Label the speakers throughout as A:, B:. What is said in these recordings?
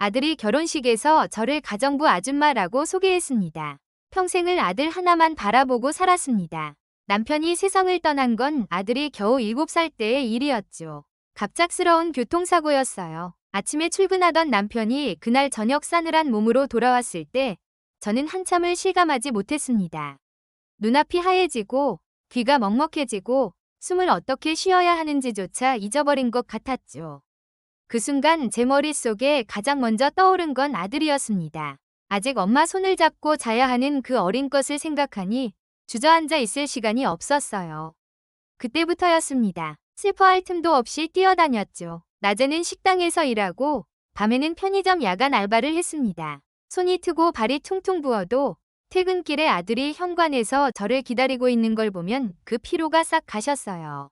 A: 아들이 결혼식에서 저를 가정부 아줌마라고 소개했습니다. 평생을 아들 하나만 바라보고 살았습니다. 남편이 세상을 떠난 건 아들이 겨우 7살 때의 일이었죠. 갑작스러운 교통사고였어요. 아침에 출근하던 남편이 그날 저녁 싸늘한 몸으로 돌아왔을 때 저는 한참을 실감하지 못했습니다. 눈앞이 하얘지고 귀가 먹먹해지고 숨을 어떻게 쉬어야 하는지조차 잊어버린 것 같았죠. 그 순간 제 머릿속에 가장 먼저 떠오른 건 아들이었습니다. 아직 엄마 손을 잡고 자야 하는 그 어린 것을 생각하니 주저앉아 있을 시간이 없었어요. 그때부터였습니다. 슬퍼할 틈도 없이 뛰어다녔죠. 낮에는 식당에서 일하고 밤에는 편의점 야간 알바를 했습니다. 손이 트고 발이 퉁퉁 부어도 퇴근길에 아들이 현관에서 저를 기다리고 있는 걸 보면 그 피로가 싹 가셨어요.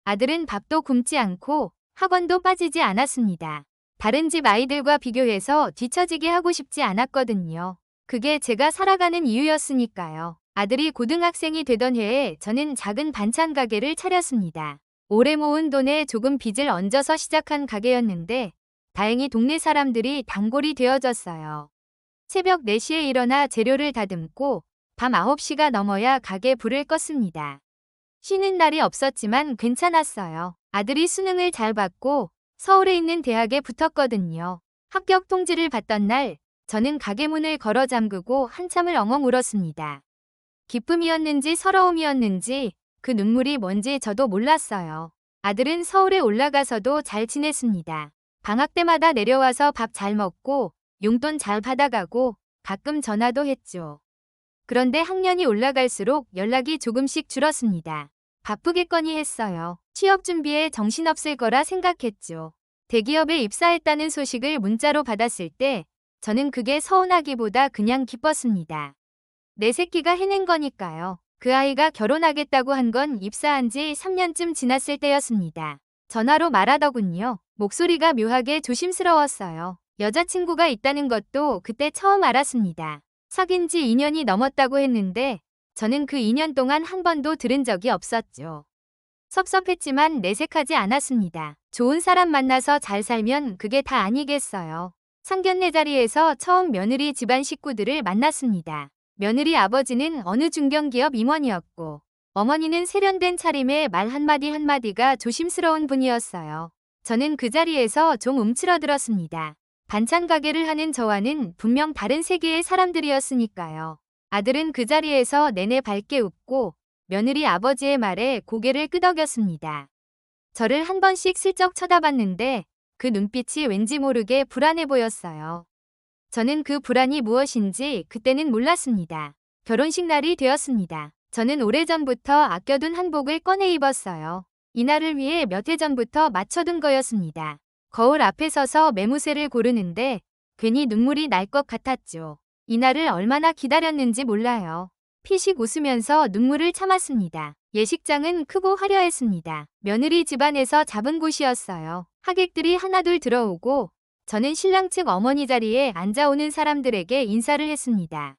A: 아들은 밥도 굶지 않고 학원도 빠지지 않았습니다. 다른 집 아이들과 비교해서 뒤처지게 하고 싶지 않았거든요. 그게 제가 살아가는 이유였으니까요. 아들이 고등학생이 되던 해에 저는 작은 반찬 가게를 차렸습니다. 오래 모은 돈에 조금 빚을 얹어서 시작한 가게였는데 다행히 동네 사람들이 단골이 되어졌어요. 새벽 4시에 일어나 재료를 다듬고 밤 9시가 넘어야 가게 불을 껐습니다. 쉬는 날이 없었지만 괜찮았어요. 아들이 수능을 잘 받고 서울에 있는 대학에 붙었거든요. 합격 통지를 받던 날 저는 가게 문을 걸어 잠그고 한참을 엉엉 울었습니다. 기쁨이었는지 서러움이었는지 그 눈물이 뭔지 저도 몰랐어요. 아들은 서울에 올라가서도 잘 지냈습니다. 방학 때마다 내려와서 밥 잘 먹고 용돈 잘 받아가고 가끔 전화도 했죠. 그런데 학년이 올라갈수록 연락이 조금씩 줄었습니다. 바쁘겠거니 했어요. 취업 준비에 정신없을 거라 생각했죠. 대기업에 입사했다는 소식을 문자로 받았을 때 저는 그게 서운하기보다 그냥 기뻤습니다. 내 새끼가 해낸 거니까요. 그 아이가 결혼하겠다고 한 건 입사한 지 3년쯤 지났을 때였습니다. 전화로 말하더군요. 목소리가 묘하게 조심스러웠어요. 여자친구가 있다는 것도 그때 처음 알았습니다. 사귄 지 2년이 넘었다고 했는데 저는 그 2년 동안 한 번도 들은 적이 없었죠. 섭섭했지만 내색하지 않았습니다. 좋은 사람 만나서 잘 살면 그게 다 아니겠어요. 상견례 자리에서 처음 며느리 집안 식구들을 만났습니다. 며느리 아버지는 어느 중견기업 임원이었고 어머니는 세련된 차림에 말 한마디 한마디가 조심스러운 분이었어요. 저는 그 자리에서 좀 움츠러들었습니다. 반찬 가게를 하는 저와는 분명 다른 세계의 사람들이었으니까요. 아들은 그 자리에서 내내 밝게 웃고 며느리 아버지의 말에 고개를 끄덕였습니다. 저를 한 번씩 슬쩍 쳐다봤는데 그 눈빛이 왠지 모르게 불안해 보였어요. 저는 그 불안이 무엇인지 그때는 몰랐습니다. 결혼식 날이 되었습니다. 저는 오래전부터 아껴둔 한복을 꺼내 입었어요. 이날을 위해 몇 해 전부터 맞춰둔 거였습니다. 거울 앞에 서서 매무새를 고르는데 괜히 눈물이 날 것 같았죠. 이날을 얼마나 기다렸는지 몰라요. 피식 웃으면서 눈물을 참았습니다. 예식장은 크고 화려했습니다. 며느리 집안에서 잡은 곳이었어요. 하객들이 하나둘 들어오고 저는 신랑 측 어머니 자리에 앉아오는 사람들에게 인사를 했습니다.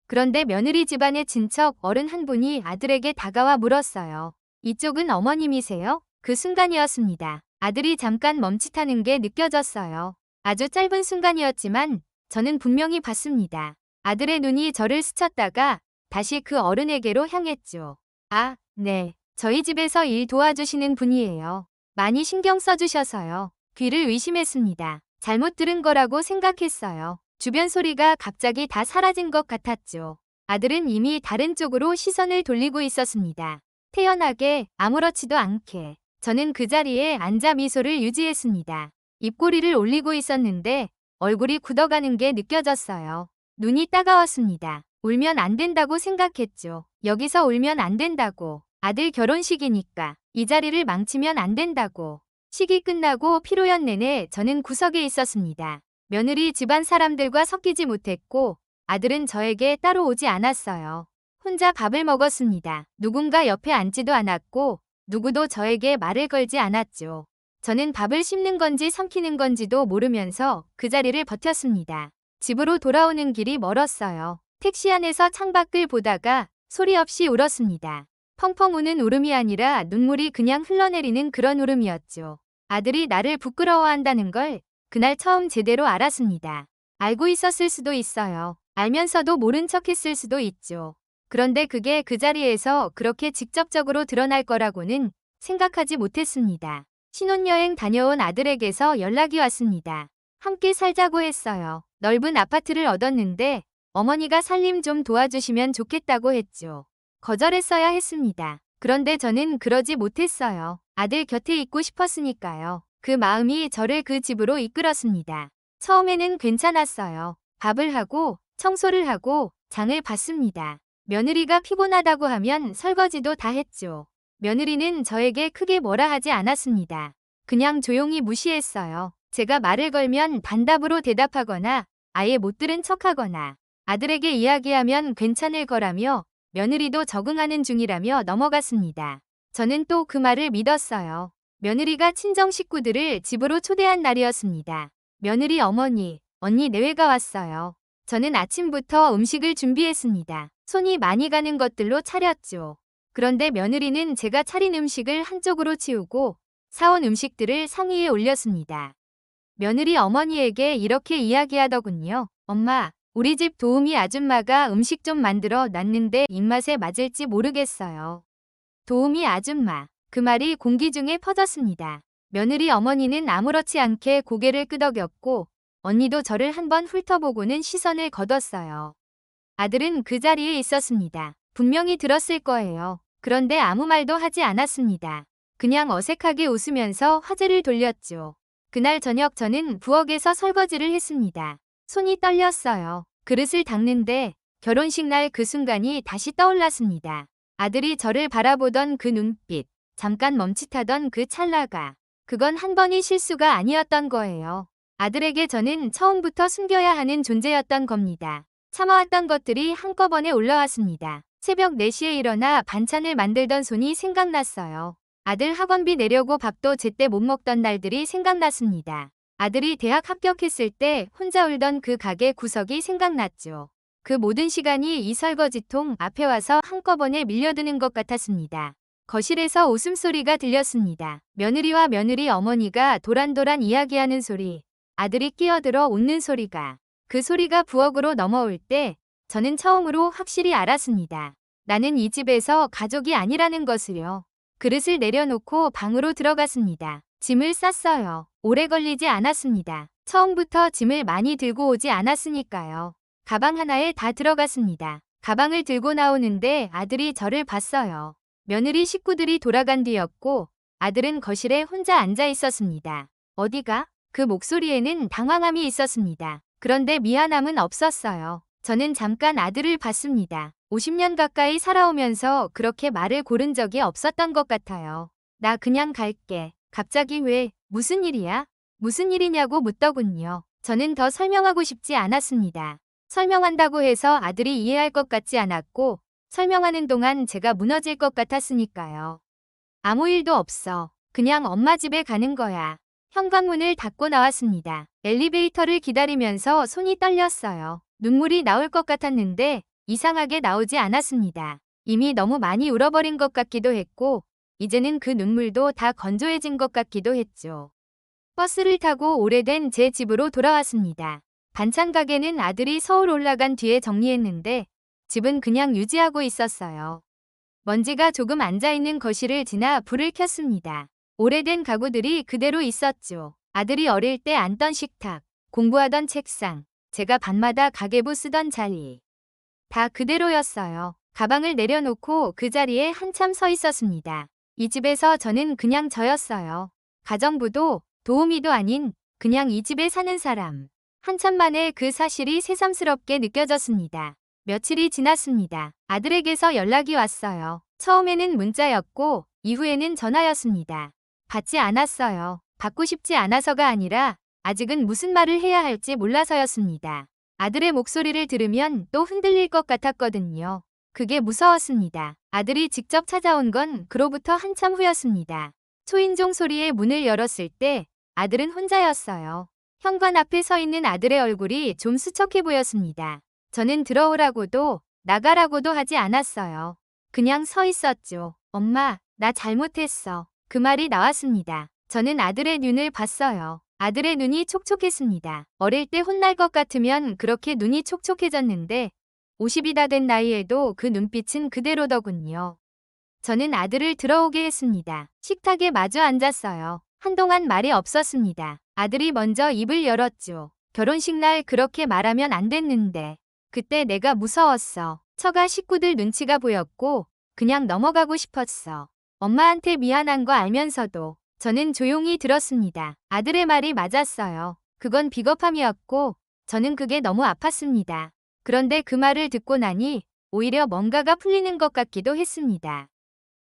A: 그런데 며느리 집안의 친척 어른 한 분이 아들에게 다가와 물었어요. 이쪽은 어머님이세요? 그 순간이었습니다. 아들이 잠깐 멈칫하는 게 느껴졌어요. 아주 짧은 순간이었지만 저는 분명히 봤습니다. 아들의 눈이 저를 스쳤다가 다시 그 어른에게로 향했죠. 아, 네. 저희 집에서 일 도와주시는 분이에요. 많이 신경 써주셔서요. 귀를 의심했습니다. 잘못 들은 거라고 생각했어요. 주변 소리가 갑자기 다 사라진 것 같았죠. 아들은 이미 다른 쪽으로 시선을 돌리고 있었습니다. 태연하게 아무렇지도 않게 저는 그 자리에 앉아 미소를 유지했습니다. 입꼬리를 올리고 있었는데 얼굴이 굳어가는 게 느껴졌어요. 눈이 따가웠습니다. 울면 안 된다고 생각했죠. 여기서 울면 안 된다고. 아들 결혼식이니까. 이 자리를 망치면 안 된다고. 식이 끝나고 피로연 내내 저는 구석에 있었습니다. 며느리 집안 사람들과 섞이지 못했고 아들은 저에게 따로 오지 않았어요. 혼자 밥을 먹었습니다. 누군가 옆에 앉지도 않았고 누구도 저에게 말을 걸지 않았죠. 저는 밥을 씹는 건지 삼키는 건지도 모르면서 그 자리를 버텼습니다. 집으로 돌아오는 길이 멀었어요. 택시 안에서 창밖을 보다가 소리 없이 울었습니다. 펑펑 우는 울음이 아니라 눈물이 그냥 흘러내리는 그런 울음이었죠. 아들이 나를 부끄러워한다는 걸 그날 처음 제대로 알았습니다. 알고 있었을 수도 있어요. 알면서도 모른 척했을 수도 있죠. 그런데 그게 그 자리에서 그렇게 직접적으로 드러날 거라고는 생각하지 못했습니다. 신혼여행 다녀온 아들에게서 연락이 왔습니다. 함께 살자고 했어요. 넓은 아파트를 얻었는데 어머니가 살림 좀 도와주시면 좋겠다고 했죠. 거절했어야 했습니다. 그런데 저는 그러지 못했어요. 아들 곁에 있고 싶었으니까요. 그 마음이 저를 그 집으로 이끌었습니다. 처음에는 괜찮았어요. 밥을 하고 청소를 하고 장을 봤습니다. 며느리가 피곤하다고 하면 설거지도 다 했죠. 며느리는 저에게 크게 뭐라 하지 않았습니다. 그냥 조용히 무시했어요. 제가 말을 걸면 단답으로 대답하거나 아예 못 들은 척하거나 아들에게 이야기하면 괜찮을 거라며 며느리도 적응하는 중이라며 넘어갔습니다. 저는 또 그 말을 믿었어요. 며느리가 친정 식구들을 집으로 초대한 날이었습니다. 며느리 어머니, 언니 내외가 왔어요. 저는 아침부터 음식을 준비했습니다. 손이 많이 가는 것들로 차렸죠. 그런데 며느리는 제가 차린 음식을 한쪽으로 치우고 사온 음식들을 상위에 올렸습니다. 며느리 어머니에게 이렇게 이야기하더군요. 엄마, 우리 집 도우미 아줌마가 음식 좀 만들어 놨는데 입맛에 맞을지 모르겠어요. 도우미 아줌마. 그 말이 공기 중에 퍼졌습니다. 며느리 어머니는 아무렇지 않게 고개를 끄덕였고 언니도 저를 한번 훑어보고는 시선을 거뒀어요. 아들은 그 자리에 있었습니다. 분명히 들었을 거예요. 그런데 아무 말도 하지 않았습니다. 그냥 어색하게 웃으면서 화제를 돌렸죠. 그날 저녁 저는 부엌에서 설거지를 했습니다. 손이 떨렸어요. 그릇을 닦는데 결혼식 날 그 순간이 다시 떠올랐습니다. 아들이 저를 바라보던 그 눈빛, 잠깐 멈칫하던 그 찰나가, 그건 한 번의 실수가 아니었던 거예요. 아들에게 저는 처음부터 숨겨야 하는 존재였던 겁니다. 참아왔던 것들이 한꺼번에 올라왔습니다. 새벽 4시에 일어나 반찬을 만들던 손이 생각났어요. 아들 학원비 내려고 밥도 제때 못 먹던 날들이 생각났습니다. 아들이 대학 합격했을 때 혼자 울던 그 가게 구석이 생각났죠. 그 모든 시간이 이 설거지통 앞에 와서 한꺼번에 밀려드는 것 같았습니다. 거실에서 웃음소리가 들렸습니다. 며느리와 며느리 어머니가 도란도란 이야기하는 소리, 아들이 끼어들어 웃는 소리가, 그 소리가 부엌으로 넘어올 때 저는 처음으로 확실히 알았습니다. 나는 이 집에서 가족이 아니라는 것을요. 그릇을 내려놓고 방으로 들어갔습니다. 짐을 쌌어요. 오래 걸리지 않았습니다. 처음부터 짐을 많이 들고 오지 않았으니까요. 가방 하나에 다 들어갔습니다. 가방을 들고 나오는데 아들이 저를 봤어요. 며느리 식구들이 돌아간 뒤였고 아들은 거실에 혼자 앉아 있었습니다. 어디가? 그 목소리에는 당황함이 있었습니다. 그런데 미안함은 없었어요. 저는 잠깐 아들을 봤습니다. 50년 가까이 살아오면서 그렇게 말을 고른 적이 없었던 것 같아요. 나 그냥 갈게. 갑자기 왜? 무슨 일이야? 무슨 일이냐고 묻더군요. 저는 더 설명하고 싶지 않았습니다. 설명한다고 해서 아들이 이해할 것 같지 않았고 설명하는 동안 제가 무너질 것 같았으니까요. 아무 일도 없어. 그냥 엄마 집에 가는 거야. 현관문을 닫고 나왔습니다. 엘리베이터를 기다리면서 손이 떨렸어요. 눈물이 나올 것 같았는데 이상하게 나오지 않았습니다. 이미 너무 많이 울어버린 것 같기도 했고 이제는 그 눈물도 다 건조해진 것 같기도 했죠. 버스를 타고 오래된 제 집으로 돌아왔습니다. 반찬 가게는 아들이 서울 올라간 뒤에 정리했는데 집은 그냥 유지하고 있었어요. 먼지가 조금 앉아있는 거실을 지나 불을 켰습니다. 오래된 가구들이 그대로 있었죠. 아들이 어릴 때 앉던 식탁, 공부하던 책상, 제가 밤마다 가계부 쓰던 자리. 다 그대로였어요. 가방을 내려놓고 그 자리에 한참 서 있었습니다. 이 집에서 저는 그냥 저였어요. 가정부도 도우미도 아닌 그냥 이 집에 사는 사람. 한참 만에 그 사실이 새삼스럽게 느껴졌습니다. 며칠이 지났습니다. 아들에게서 연락이 왔어요. 처음에는 문자였고 이후에는 전화였습니다. 받지 않았어요. 받고 싶지 않아서가 아니라 아직은 무슨 말을 해야 할지 몰라서였습니다. 아들의 목소리를 들으면 또 흔들릴 것 같았거든요. 그게 무서웠습니다. 아들이 직접 찾아온 건 그로부터 한참 후였습니다. 초인종 소리에 문을 열었을 때 아들은 혼자였어요. 현관 앞에 서 있는 아들의 얼굴이 좀 수척해 보였습니다. 저는 들어오라고도 나가라고도 하지 않았어요. 그냥 서 있었죠. 엄마, 나 잘못했어. 그 말이 나왔습니다. 저는 아들의 눈을 봤어요. 아들의 눈이 촉촉했습니다. 어릴 때 혼날 것 같으면 그렇게 눈이 촉촉해졌는데 50이 다 된 나이에도 그 눈빛은 그대로더군요. 저는 아들을 들어오게 했습니다. 식탁에 마주 앉았어요. 한동안 말이 없었습니다. 아들이 먼저 입을 열었죠. 결혼식 날 그렇게 말하면 안 됐는데. 그때 내가 무서웠어. 처가 식구들 눈치가 보였고 그냥 넘어가고 싶었어. 엄마한테 미안한 거 알면서도 저는 조용히 들었습니다. 아들의 말이 맞았어요. 그건 비겁함이었고 저는 그게 너무 아팠습니다. 그런데 그 말을 듣고 나니 오히려 뭔가가 풀리는 것 같기도 했습니다.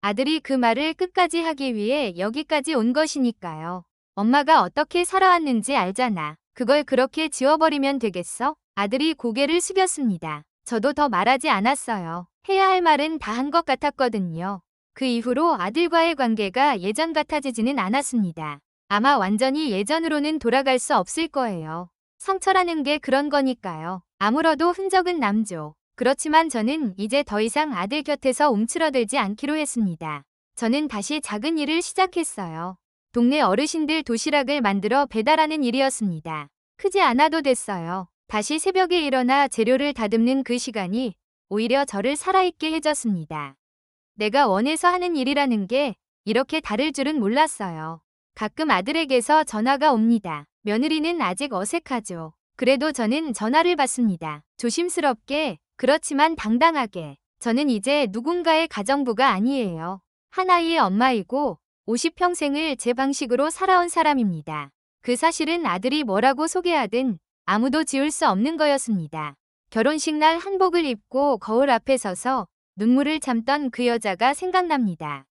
A: 아들이 그 말을 끝까지 하기 위해 여기까지 온 것이니까요. 엄마가 어떻게 살아왔는지 알잖아. 그걸 그렇게 지워버리면 되겠어? 아들이 고개를 숙였습니다. 저도 더 말하지 않았어요. 해야 할 말은 다 한 것 같았거든요. 그 이후로 아들과의 관계가 예전 같아지지는 않았습니다. 아마 완전히 예전으로는 돌아갈 수 없을 거예요. 상처라는 게 그런 거니까요. 아무러도 흔적은 남죠. 그렇지만 저는 이제 더 이상 아들 곁에서 움츠러들지 않기로 했습니다. 저는 다시 작은 일을 시작했어요. 동네 어르신들 도시락을 만들어 배달하는 일이었습니다. 크지 않아도 됐어요. 다시 새벽에 일어나 재료를 다듬는 그 시간이 오히려 저를 살아있게 해줬습니다. 내가 원해서 하는 일이라는 게 이렇게 다를 줄은 몰랐어요. 가끔 아들에게서 전화가 옵니다. 며느리는 아직 어색하죠. 그래도 저는 전화를 받습니다. 조심스럽게, 그렇지만 당당하게. 저는 이제 누군가의 가정부가 아니에요. 하나의 엄마이고 50평생을 제 방식으로 살아온 사람입니다. 그 사실은 아들이 뭐라고 소개하든 아무도 지울 수 없는 거였습니다. 결혼식 날 한복을 입고 거울 앞에 서서 눈물을 참던 그 여자가 생각납니다.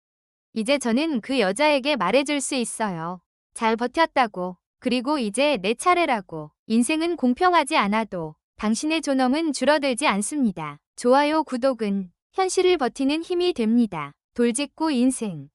A: 이제 저는 그 여자에게 말해줄 수 있어요. 잘 버텼다고. 그리고 이제 내 차례라고. 인생은 공평하지 않아도 당신의 존엄은 줄어들지 않습니다. 좋아요, 구독은 현실을 버티는 힘이 됩니다. 돌직구 인생.